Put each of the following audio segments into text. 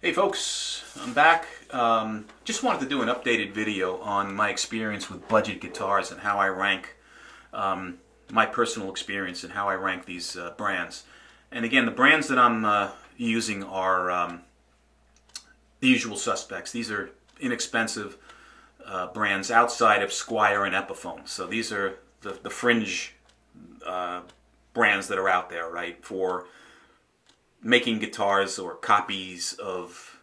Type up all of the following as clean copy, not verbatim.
Hey folks, I'm back. Just wanted to do an updated video on my experience with budget guitars and how I rank, my personal experience and how I rank these brands. And again, the brands that I'm using are the usual suspects. These are inexpensive brands outside of Squier and Epiphone. So these are the fringe brands that are out there, right, for making guitars or copies of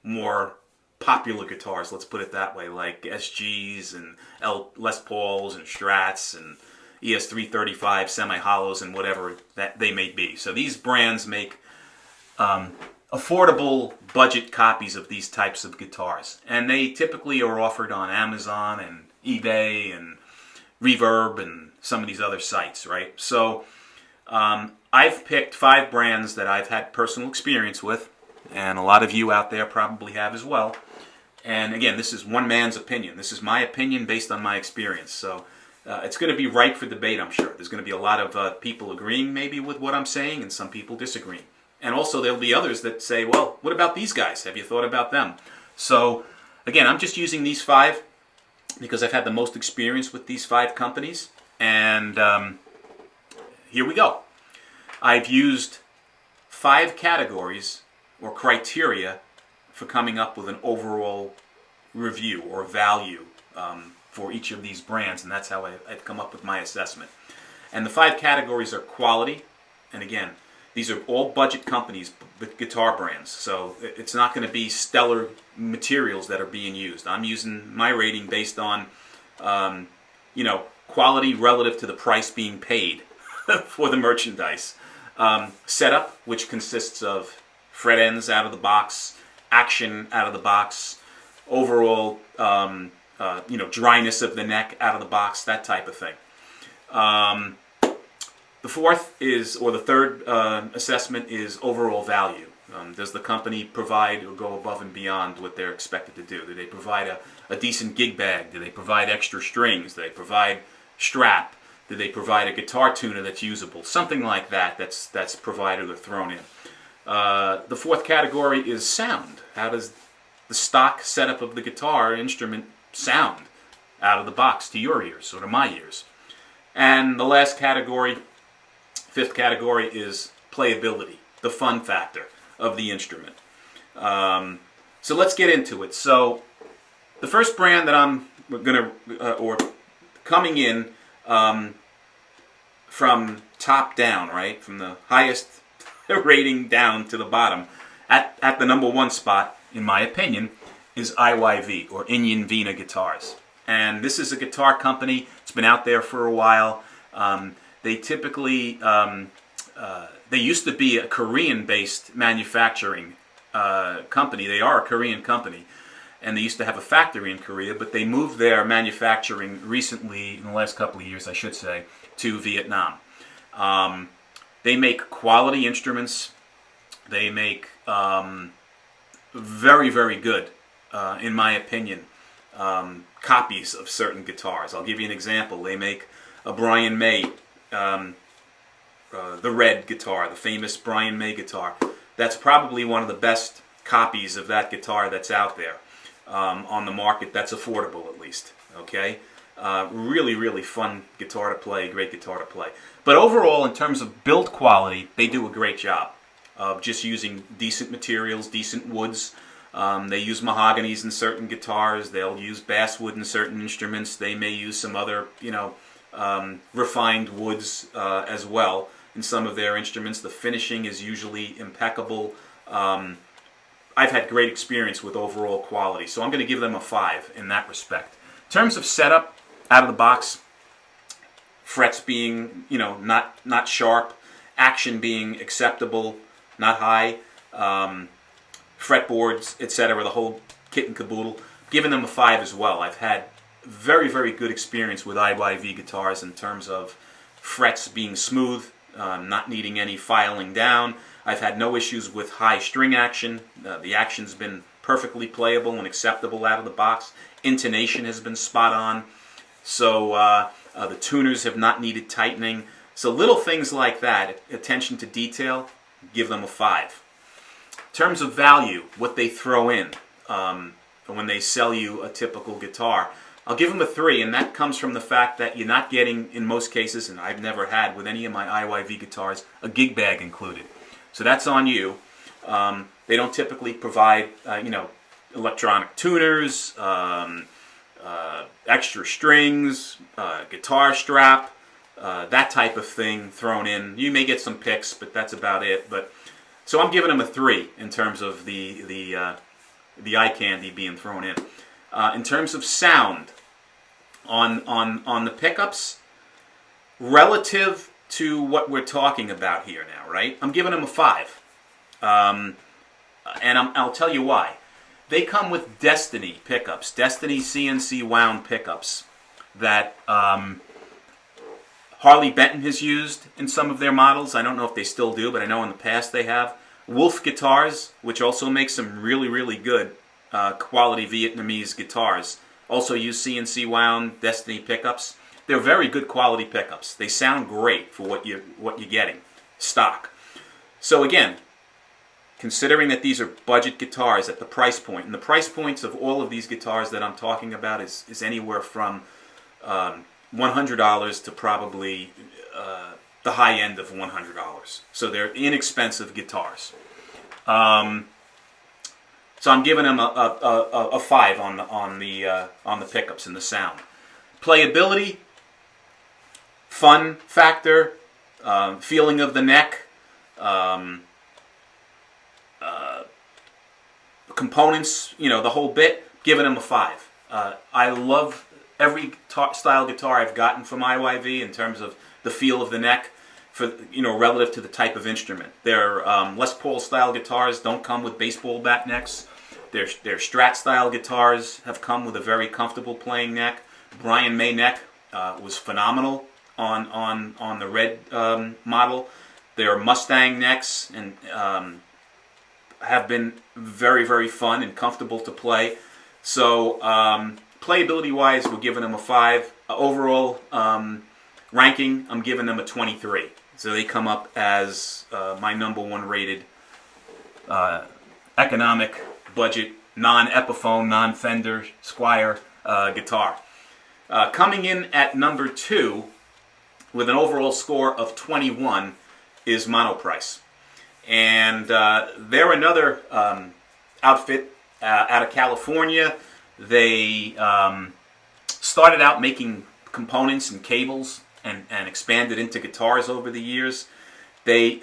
more popular guitars, let's put it that way, like SGs and Les Pauls and Strats and ES335 semi-hollows and whatever that they may be. So these brands make affordable budget copies of these types of guitars, and they typically are offered on Amazon and eBay and Reverb and some of these other sites, right? So I've picked 5 brands that I've had personal experience with, and a lot of you out there probably have as well. And again, this is one man's opinion. This is my opinion based on my experience. So it's going to be ripe for debate, I'm sure. There's going to be a lot of people agreeing maybe with what I'm saying and some people disagreeing. And also there'll be others that say, well, what about these guys? Have you thought about them? So again, I'm just using these 5 because I've had the most experience with these 5 companies. And here we go. I've used 5 categories or criteria for coming up with an overall review or value for each of these brands, and that's how I've come up with my assessment. And the 5 categories are quality, and again, these are all budget companies, guitar brands, so it's not going to be stellar materials that are being used. I'm using my rating based on quality relative to the price being paid for the merchandise. Setup, which consists of fret ends out of the box, action out of the box, overall dryness of the neck out of the box, that type of thing. The fourth is, or the third assessment is overall value. Does the company provide or go above and beyond what they're expected to do? Do they provide a decent gig bag? Do they provide extra strings? Do they provide strap? Do they provide a guitar tuner that's usable? Something like that that's provided or thrown in. The fourth category is sound. How does the stock setup of the guitar instrument sound out of the box to your ears or to my ears? And the last category, 5th category, is playability, the fun factor of the instrument. So let's get into it. So the first brand that I'm going to, or coming in, from top down, right, from the highest rating down to the bottom, at the number 1 spot, in my opinion, is IYV, or Indian Vina Guitars. And this is a guitar company. It's been out there for a while. They typically, they used to be a Korean-based manufacturing company. They are a Korean company. And they used to have a factory in Korea, but they moved their manufacturing recently, in the last couple of years, I should say, to Vietnam. They make quality instruments. They make very, very good, in my opinion, copies of certain guitars. I'll give you an example. They make a Brian May, the red guitar, the famous Brian May guitar. That's probably one of the best copies of that guitar that's out there. On the market, that's affordable at least. Okay, really, really fun guitar to play, great guitar to play. But overall, in terms of build quality, they do a great job of just using decent materials, decent woods. They use mahoganies in certain guitars. They'll use basswood in certain instruments. They may use some other, refined woods as well in some of their instruments. The finishing is usually impeccable. I've had great experience with overall quality, so I'm going to give them a 5 in that respect. In terms of setup, out of the box, frets being, not sharp, action being acceptable, not high, fretboards, etc., the whole kit and caboodle, giving them a 5 as well. I've had very, very good experience with IYV guitars in terms of frets being smooth, not needing any filing down. I've had no issues with high string action. The action's been perfectly playable and acceptable out of the box. Intonation has been spot on. So the tuners have not needed tightening. So little things like that, attention to detail, give them a 5. terms of value, what they throw in when they sell you a typical guitar, I'll give them a 3, and that comes from the fact that you're not getting, in most cases, and I've never had with any of my IYV guitars, a gig bag included. So that's on you. They don't typically provide, electronic tuners, extra strings, guitar strap, that type of thing thrown in. You may get some picks, but that's about it. So I'm giving them a 3 in terms of the eye candy being thrown in. In terms of sound, on the pickups, relative to what we're talking about here now, right? I'm giving them a 5. And I'll tell you why. They come with Destiny pickups, Destiny CNC wound pickups that Harley Benton has used in some of their models. I don't know if they still do, but I know in the past they have. Wolf Guitars, which also makes some really, really good quality Vietnamese guitars, also use CNC wound Destiny pickups. They're very good quality pickups. They sound great for what you're getting, stock. So again, considering that these are budget guitars at the price point, and the price points of all of these guitars that I'm talking about is anywhere from $100 to probably the high end of $100. So they're inexpensive guitars. So I'm giving them a 5 on the pickups and the sound. Playability, fun factor, feeling of the neck, components, the whole bit, giving them a 5. I love every style guitar I've gotten from IYV in terms of the feel of the neck, for relative to the type of instrument. Their Les Paul style guitars don't come with baseball bat necks. Their Strat style guitars have come with a very comfortable playing neck. Brian May neck was phenomenal on the red model. Their Mustang necks and have been very, very fun and comfortable to play. So playability wise, we're giving them a 5. Overall ranking, I'm giving them a 23. So they come up as my #1 rated economic budget, non-Epiphone, non-Fender, Squier guitar. Coming in at number 2 with an overall score of 21 is Monoprice. And they're another outfit out of California. They started out making components and cables and expanded into guitars over the years. They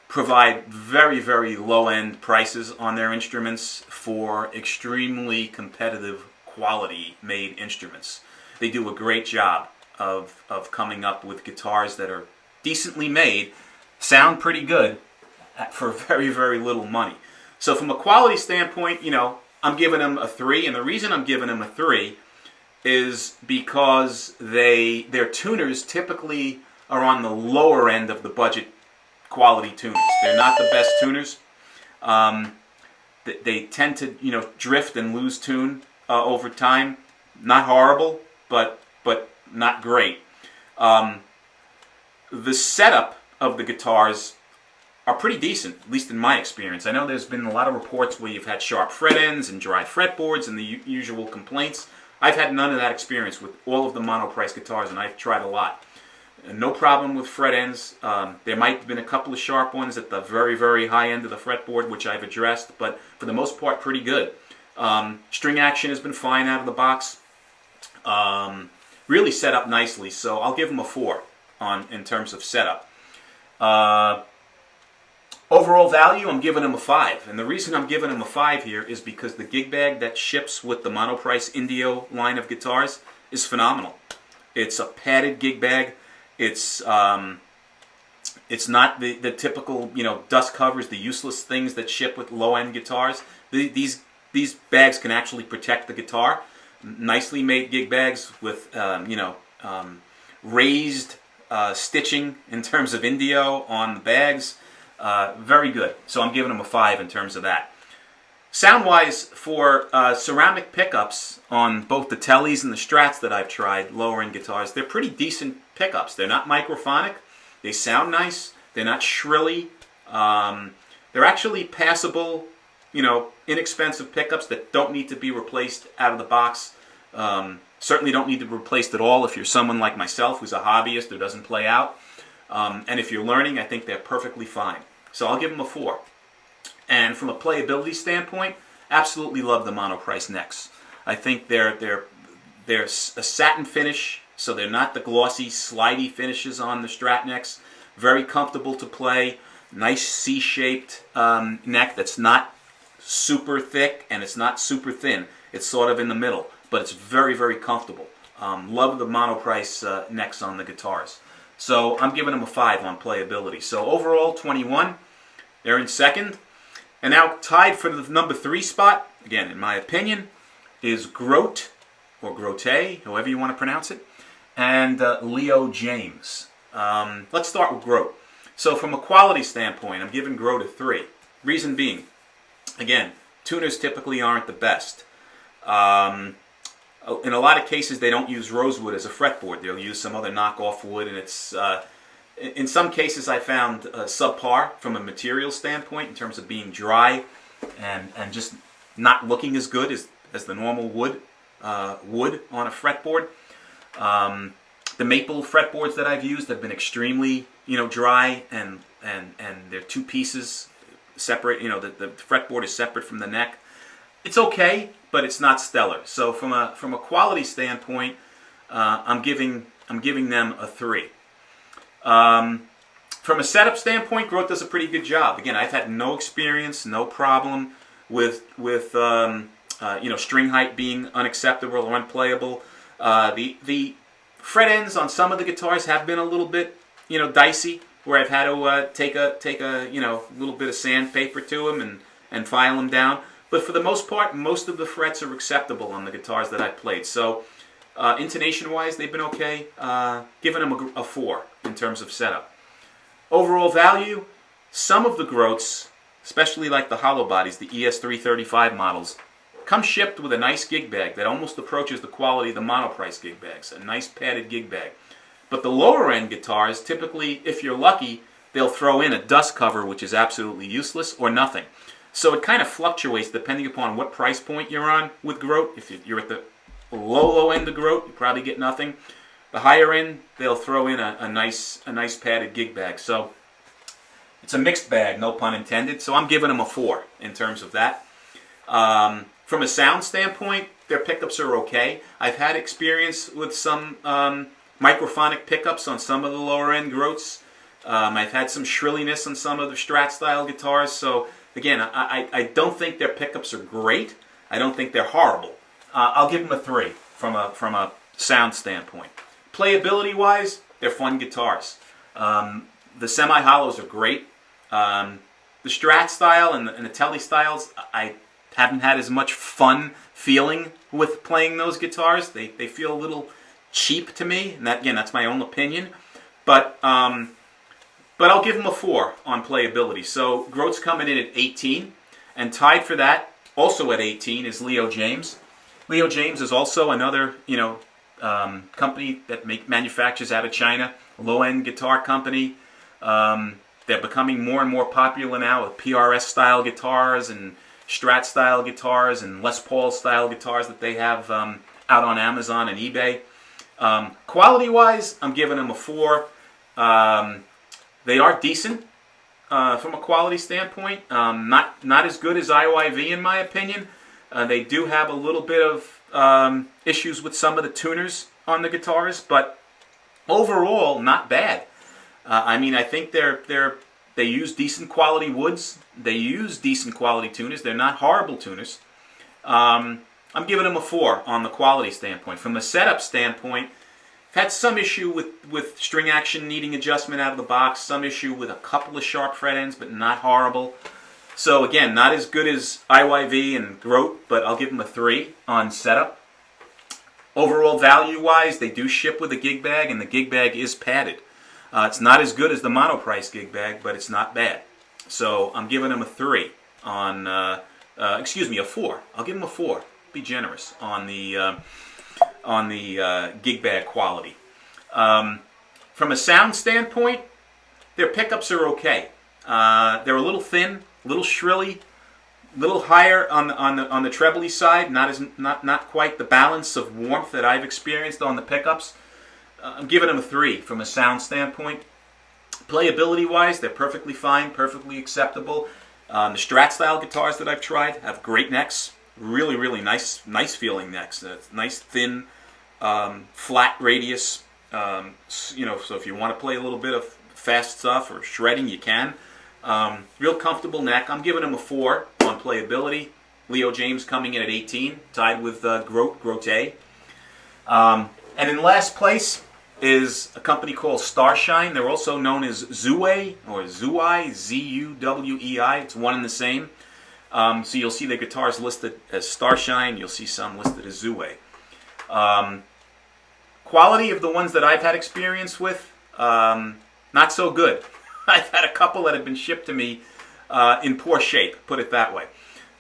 provide very, very low-end prices on their instruments for extremely competitive quality-made instruments. They do a great job of coming up with guitars that are decently made, sound pretty good for very, very little money. So from a quality standpoint, I'm giving them a 3, and the reason I'm giving them a 3 is because their tuners typically are on the lower end of the budget quality tuners. They're not the best tuners. They tend to drift and lose tune over time. Not horrible, but not great. The setup of the guitars are pretty decent, at least in my experience. I know there's been a lot of reports where you've had sharp fret ends and dry fretboards and the usual complaints. I've had none of that experience with all of the Monoprice guitars, and I've tried a lot. No problem with fret ends. There might have been a couple of sharp ones at the very, very high end of the fretboard, which I've addressed, but for the most part, pretty good. String action has been fine out of the box. Really set up nicely, so I'll give them a 4 in terms of setup. Overall value, I'm giving them a 5. And the reason I'm giving them a 5 here is because the gig bag that ships with the Monoprice Indio line of guitars is phenomenal. It's a padded gig bag. It's not the typical dust covers, the useless things that ship with low-end guitars. These bags can actually protect the guitar. Nicely made gig bags with raised stitching in terms of Indio on the bags. Very good. So I'm giving them a 5 in terms of that. Sound-wise, for ceramic pickups on both the Tellys and the Strats that I've tried, lower-end guitars, they're pretty decent pickups. They're not microphonic. They sound nice. They're not shrilly. They're actually passable, inexpensive pickups that don't need to be replaced out of the box. Certainly don't need to be replaced at all if you're someone like myself who's a hobbyist or doesn't play out. And if you're learning, I think they're perfectly fine. So I'll give them a 4. And from a playability standpoint, absolutely love the monoprice necks. I think they're a satin finish, so they're not the glossy, slidey finishes on the Strat necks. Very comfortable to play. Nice C-shaped neck that's not super thick and it's not super thin. It's sort of in the middle, but it's very, very comfortable. Love the monoprice necks on the guitars. So I'm giving them a 5 on playability. So overall, 21. They're in second. And now tied for the number 3 spot, again, in my opinion, is Grote, or Grote, however you want to pronounce it, and Leo James. Let's start with Grote. So from a quality standpoint, I'm giving Grote a 3. Reason being, again, tuners typically aren't the best. In a lot of cases, they don't use rosewood as a fretboard. They'll use some other knockoff wood, and it's in some cases I found subpar from a material standpoint in terms of being dry and just not looking as good as the normal wood on a fretboard. The maple fretboards that I've used have been extremely dry, and they're 2 pieces separate. The fretboard is separate from the neck. It's okay, but it's not stellar. So from a quality standpoint, I'm giving them a 3. From a setup standpoint, Grote does a pretty good job. Again, I've had no experience, no problem with string height being unacceptable or unplayable. The fret ends on some of the guitars have been a little bit dicey, where I've had to take a little bit of sandpaper to them and file them down. But for the most part, most of the frets are acceptable on the guitars that I've played. So intonation-wise, they've been okay. Giving them a 4 in terms of setup. Overall value, some of the Grotes, especially like the hollow bodies, the ES335 models, come shipped with a nice gig bag that almost approaches the quality of the monoprice gig bags, a nice padded gig bag. But the lower end guitars, typically, if you're lucky, they'll throw in a dust cover, which is absolutely useless, or nothing. So it kind of fluctuates depending upon what price point you're on with Grote. If you're at the low end of Grote, you probably get nothing. The higher end, they'll throw in a nice padded gig bag. So it's a mixed bag, no pun intended. So I'm giving them a 4 in terms of that. From a sound standpoint, their pickups are okay. I've had experience with some microphonic pickups on some of the lower end Grotes. I've had some shrilliness on some of the Strat style guitars. So again, I don't think their pickups are great. I don't think they're horrible. I'll give them a 3 from a sound standpoint. Playability wise, they're fun guitars. The semi-hollows are great. The Strat style and the Tele styles, I haven't had as much fun feeling with playing those guitars. They feel a little cheap to me, and that, again, that's my own opinion. But I'll give them a 4 on playability. So Grote's coming in at 18, and tied for that, also at 18, is Leo James. Leo James is also another company that manufactures out of China, a low-end guitar company. They're becoming more and more popular now with PRS style guitars and Strat style guitars and Les Paul style guitars that they have out on Amazon and eBay. Quality wise, I'm giving them a 4. They are decent from a quality standpoint. Not as good as IYV in my opinion. They do have a little bit of issues with some of the tuners on the guitars, but overall not bad. I think they use decent quality woods. They use decent quality tuners. They're not horrible tuners. I'm giving them a 4 on the quality standpoint. From a setup standpoint, I've had some issue with string action needing adjustment out of the box, some issue with a couple of sharp fret ends, but not horrible. So again, not as good as IYV and Grote, but I'll give them a 3 on setup. Overall value-wise, they do ship with a gig bag, and the gig bag is padded. It's not as good as the monoprice gig bag, but it's not bad. So I'm giving them a 3 on, a 4. I'll give them a 4. Be generous on the gig bag quality. From a sound standpoint, their pickups are okay. They're a little thin a little shrilly, a little higher on the trebly side. Not quite the balance of warmth that I've experienced on the pickups. I'm giving them a 3 from a sound standpoint. Playability wise, they're perfectly fine, perfectly acceptable. The Strat style guitars that I've tried have great necks. Really, really nice feeling necks. Nice thin, flat radius. So if you want to play a little bit of fast stuff or shredding, you can. Real comfortable neck. I'm giving them a 4 on playability. Leo James coming in at 18, tied with Grote. And in last place is a company called Starshine. They're also known as Zuwei, or Zuwei, Z-U-W-E-I. It's one and the same. So you'll see the guitars listed as Starshine. You'll see some listed as Zuwei. Quality of the ones that I've had experience with, not so good. I've had a couple that have been shipped to me in poor shape, put it that way.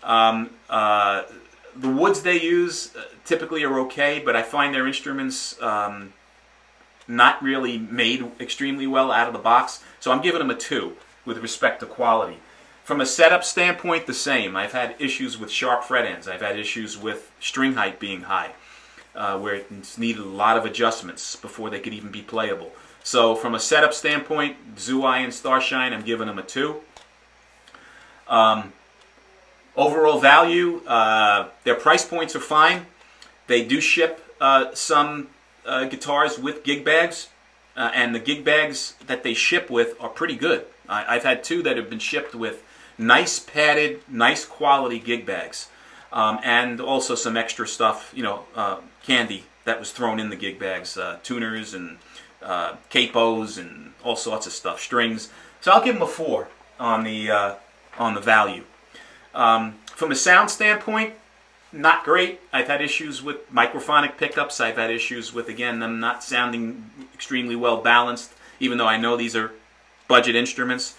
The woods they use typically are okay, but I find their instruments not really made extremely well out of the box. So I'm giving them a 2 with respect to quality. From a setup standpoint, the same. I've had issues with sharp fret ends. I've had issues with string height being high, where it's needed a lot of adjustments before they could even be playable. So from a setup standpoint, Zuwei and Starshine, I'm giving them a 2. Overall value, their price points are fine. They do ship some guitars with gig bags, and the gig bags that they ship with are pretty good. I've had 2 that have been shipped with nice padded, nice quality gig bags, and also some extra stuff, candy that was thrown in the gig bags, tuners and capos and all sorts of stuff, strings. So I'll give them a 4 on the value. From a sound standpoint, not great. I've had issues with microphonic pickups. I've had issues with, again, them not sounding extremely well balanced, even though I know these are budget instruments.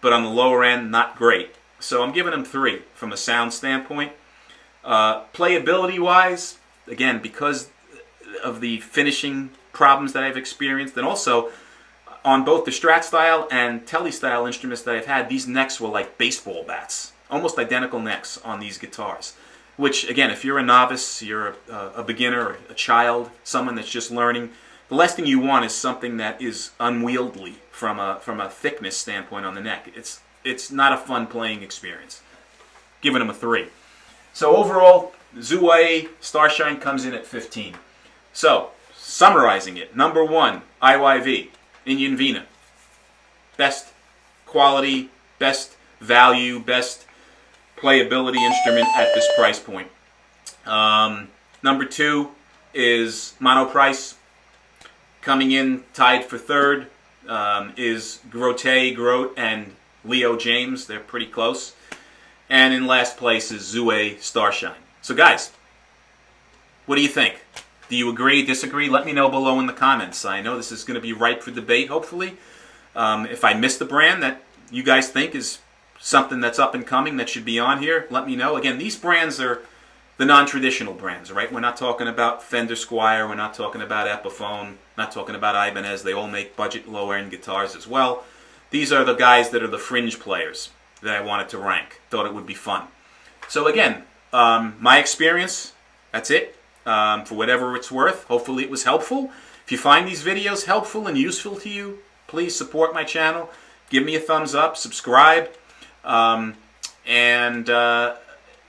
But on the lower end, not great. So I'm giving them 3 from a sound standpoint. Playability-wise, again, because of the finishing problems that I've experienced, and also on both the Strat style and Tele style instruments that I've had, these necks were like baseball bats. Almost identical necks on these guitars. Which, again, if you're a novice, you're a beginner, or a child, someone that's just learning, the last thing you want is something that is unwieldy from a thickness standpoint on the neck. It's not a fun playing experience. Giving them a 3. So overall, Zuwei Starshine comes in at 15. So, summarizing it, number 1, IYV, Indian Vina. Best quality, best value, best playability instrument at this price point. Number 2 is Monoprice. Coming in tied for 3rd is Grote, and Leo James. They're pretty close. And in last place is Zuwei Starshine. So guys, what do you think? Do you agree, disagree? Let me know below in the comments. I know this is going to be ripe for debate, hopefully. If I missed a brand that you guys think is something that's up and coming that should be on here, let me know. Again, these brands are the non-traditional brands, right? We're not talking about Fender Squier, we're not talking about Epiphone, not talking about Ibanez. They all make budget lower-end guitars as well. These are the guys that are the fringe players that I wanted to rank. Thought it would be fun. So again, my experience, that's it. For whatever it's worth, hopefully it was helpful. If you find these videos helpful and useful to you, please support my channel. Give me a thumbs up, subscribe.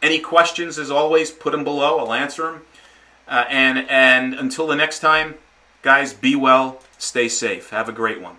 Any questions, as always, put them below. I'll answer them. And until the next time, guys, be well, stay safe. Have a great one.